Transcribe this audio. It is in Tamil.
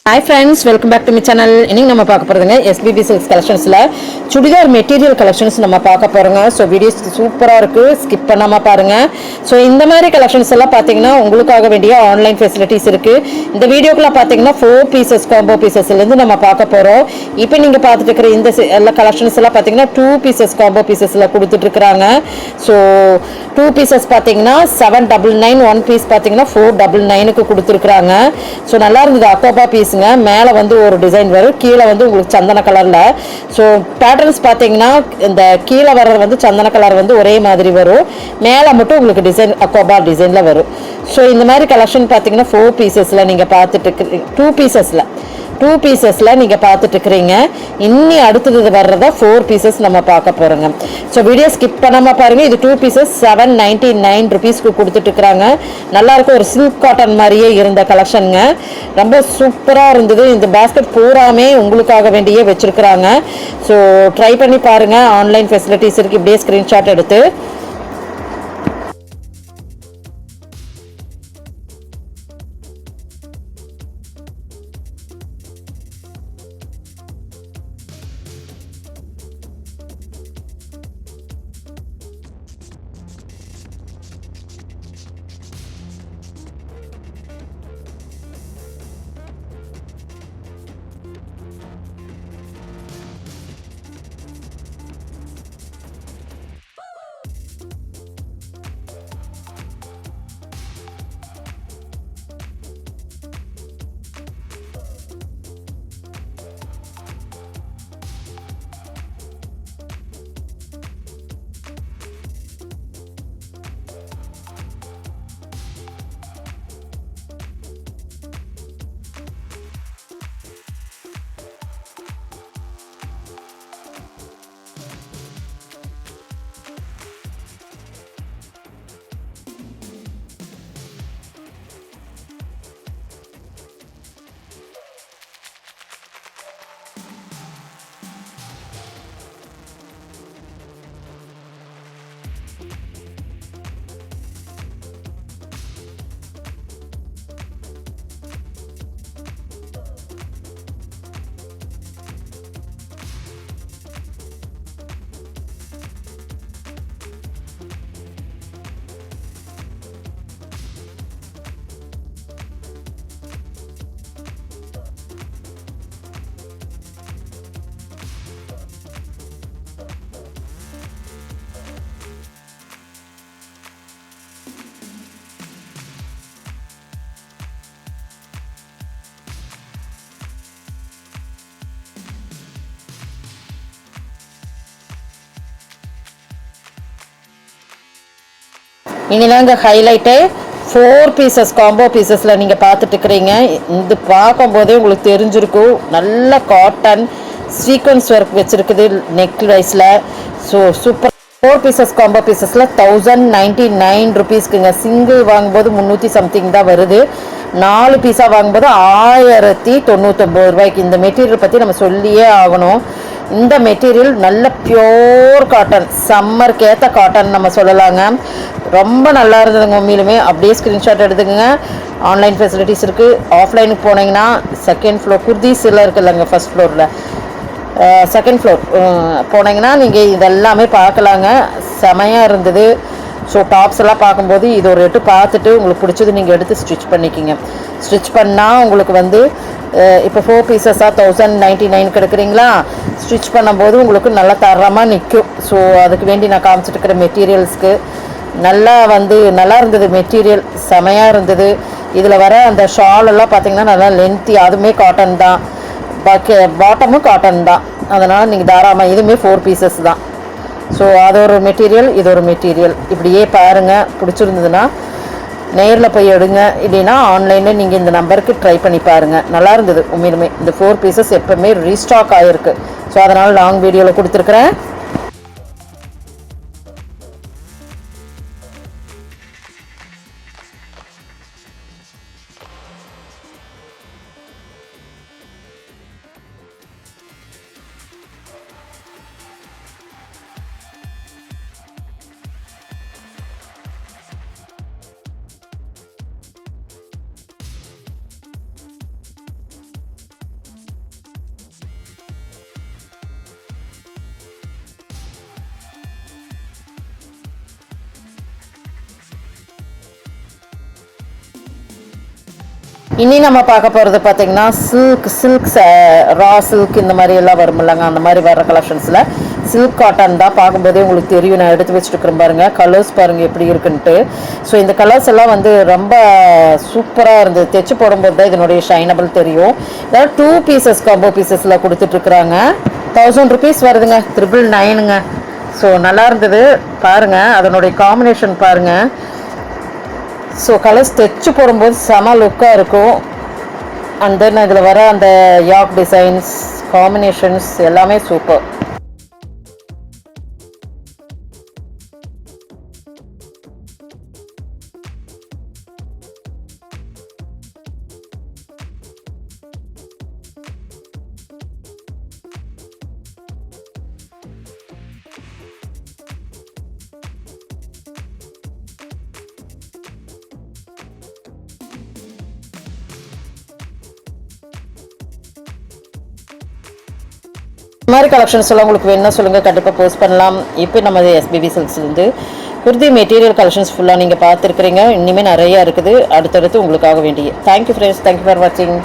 Hi friends, welcome back to my channel. இன்னைக்கு நம்ம பார்க்க போறதுங்க SBB Silks collectionsல சுடிதார் மெட்டீரியல் கலெக்ஷன்ஸ் நம்ம பார்க்க போறோங்க. ஸோ வீடியோஸ் சூப்பரா இருக்கு, ஸ்கிப் பண்ணாம பாருங்க. ஸோ இந்த மாதிரி கலெக்ஷன்ஸ் எல்லாம் பார்த்தீங்கன்னா உங்களுக்காக வேண்டிய ஆன்லைன் ஃபெசிலிட்டிஸ் இருக்கு. இந்த வீடியோக்குள்ள பார்த்தீங்கன்னா 4 பீசஸ் காம்போ பீசஸ்ல இருந்து நம்ம பார்க்க போறோம். இப்போ நீங்க பார்த்துட்டு இருக்கிற இந்த எல்லா கலெக்ஷன்ஸ் எல்லாம் பார்த்தீங்கன்னா 2 பீசஸ் காம்போ பீசஸ்ல கொடுத்துட்டு இருக்காங்க. ஸோ 2 பீசஸ் பார்த்தீங்கன்னா 799, 1 பீஸ் பார்த்தீங்கன்னா 499க்கு கொடுத்துருக்காங்க. ஸோ நல்லா இருந்தது. அக்கோபா பீஸ் மேலே வந்து ஒரு டிசைன் வரும், கீழே வந்து உங்களுக்கு சந்தன கலரில். ஸோ பேட்டர்ன்ஸ் பார்த்தீங்கன்னா இந்த கீழே வர்றது வந்து சந்தன கலர் வந்து ஒரே மாதிரி வரும், மேலே மட்டும் உங்களுக்கு டிசைன் அக்கோபா டிசைனில் வரும். ஸோ இந்த மாதிரி கலெக்ஷன் பார்த்தீங்கன்னா 4 பீசஸில் நீங்கள் பார்த்துட்டு இருக்கிறீங்க, 2 பீசஸில் நீங்கள் பார்த்துட்டு இருக்கிறீங்க. இன்னி அடுத்தது வர்றதா 4 பீசஸ் நம்ம பார்க்க போகிறோங்க. ஸோ வீடியோ ஸ்கிப் பண்ணாமல் பாருங்கள். இது 2 பீசஸ் 799 ருபீஸ்க்கு கொடுத்துட்டு இருக்கிறாங்க. நல்லாயிருக்கும், ஒரு சில்க் காட்டன் மாதிரியே இருந்த கலெக்ஷனுங்க. ரொம்ப சூப்பராக இருந்தது. இந்த பேஸ்கெட் பூராமே உங்களுக்காக வேண்டியே வச்சுருக்குறாங்க. ஸோ ட்ரை பண்ணி பாருங்கள். ஆன்லைன் ஃபெசிலிட்டிஸ் இருக்குது. இப்படியே ஸ்க்ரீன்ஷாட் எடுத்து இனிதாங்க ஹைலைட்டு. 4 பீசஸ் காம்போ பீசஸில் நீங்கள் பார்த்துட்டு இருக்கிறீங்க. இது பார்க்கும்போதே உங்களுக்கு தெரிஞ்சிருக்கும், நல்ல காட்டன் சீக்வன்ஸ் ஒர்க் வச்சுருக்குது நெக் வைஸில். So super. 4 பீசஸ் காம்போ பீசஸில் 1099 ருபீஸ்க்குங்க. சிங்கிள் வாங்கும்போது 300 சம்திங் தான் வருது. 4 பீஸாக வாங்கும்போது 1099 ரூபாய்க்கு. இந்த மெட்டீரியல் பற்றி நம்ம சொல்லியே ஆகணும். இந்த மெட்டீரியல் நல்ல பியோர் காட்டன், சம்மருக்கு ஏற்ற காட்டன் நம்ம சொல்லலாங்க. ரொம்ப நல்லா இருந்ததுங்க உண்மையிலுமே. அப்படியே ஸ்க்ரீன்ஷாட் எடுத்துக்கோங்க. ஆன்லைன் ஃபெசிலிட்டிஸ் இருக்குது. ஆஃப்லைனுக்கு போனீங்கன்னா செகண்ட் ஃப்ளோர் குர்தீஸ் எல்லாம் இருக்குல்லங்க, ஃபஸ்ட் ஃப்ளோரில் செகண்ட் ஃப்ளோர் போனீங்கன்னா நீங்கள் இதெல்லாமே பார்க்கலாங்க. செமையாக இருந்தது. ஸோ டாப்ஸ் எல்லாம் பார்க்கும்போது இது ஒரு எட்டு பார்த்துட்டு உங்களுக்கு பிடிச்சது நீங்கள் எடுத்து ஸ்டிச் பண்ணிக்கிங்க. ஸ்டிச் பண்ணால் உங்களுக்கு வந்து இப்போ 4 பீசஸாக 1099 கிடைக்குறீங்களா. ஸ்டிச் பண்ணும்போது உங்களுக்கு நல்லா தரமாக நிற்கும். ஸோ அதுக்கு வேண்டி நான் காமிச்சிட்டு இருக்கிற மெட்டீரியல்ஸ்க்கு நல்லா இருந்தது. மெட்டீரியல் செமையாக இருந்தது. இதில் வர அந்த ஷால் எல்லாம் பார்த்திங்கன்னா நல்லா லென்த்தி, அதுவுமே காட்டன் தான். பாட்டமும் காட்டன் தான். அதனால் நீங்கள் தாராளமாக, இதுவுமே 4 பீசஸ் தான். ஸோ அது ஒரு மெட்டீரியல், இது ஒரு மெட்டீரியல். இப்படியே பாருங்கள். பிடிச்சிருந்ததுன்னா நேரில் போய் எடுங்க, இல்லைன்னா ஆன்லைனில் நீங்கள் இந்த நம்பருக்கு ட்ரை பண்ணி பாருங்கள். நல்லா இருந்தது உண்மையிலுமே. இந்த 4 பீசஸ் எப்போவுமே ரீஸ்டாக் ஆகிருக்கு. ஸோ அதனால் லாங் வீடியோவில் கொடுத்துருக்குறேன். இனி நம்ம பார்க்க போகிறது பார்த்தீங்கன்னா சில்க் ரா சில்க் இந்த மாதிரி எல்லாம் வரும் இல்லைங்க, அந்த மாதிரி வர கலெக்ஷன்ஸில் சில்க் காட்டன் தான். பார்க்கும்போதே உங்களுக்கு தெரியும், நான் எடுத்து வச்சுருக்கிறேன் பாருங்கள். கலர்ஸ் பாருங்கள் எப்படி இருக்குன்ட்டு. ஸோ இந்த கலர்ஸ் எல்லாம் வந்து ரொம்ப சூப்பராக இருந்தது. தைச்சு போடும்போது தான் இதனுடைய ஷைனபிள் தெரியும். இதாவது 2 பீசஸ் காம்போ பீசஸில் கொடுத்துட்ருக்குறாங்க. 1000 rupees வருதுங்க, 999ங்க. ஸோ நல்லா இருந்தது பாருங்கள், அதனுடைய காம்பினேஷன் பாருங்கள். ஸோ கலர்ஸ் தைச்சு போடும்போது செம லுக்காக இருக்கும். அண்ட் தென் இதில் வர அந்த யாக் டிசைன்ஸ் காம்பினேஷன்ஸ் எல்லாமே சூப்பர். இந்த மாதிரி கலெக்ஷன்ஸ் எல்லாம் உங்களுக்கு வேணும்னா சொல்லுங்கள், கண்டிப்பாக போஸ்ட் பண்ணலாம். இப்போ நம்ம எஸ்பிபி சில்க்ஸ்லேருந்து குர்தி மெட்டீரியல் கலெக்ஷன்ஸ் ஃபுல்லாக நீங்கள் பார்த்துருக்குறீங்க. இனிமேல் நிறையா இருக்குது அடுத்தடுத்து உங்களுக்காக வேண்டிய. தேங்க்யூ ஃப்ரெண்ட்ஸ், தேங்க்யூ ஃபார் வாட்சிங்.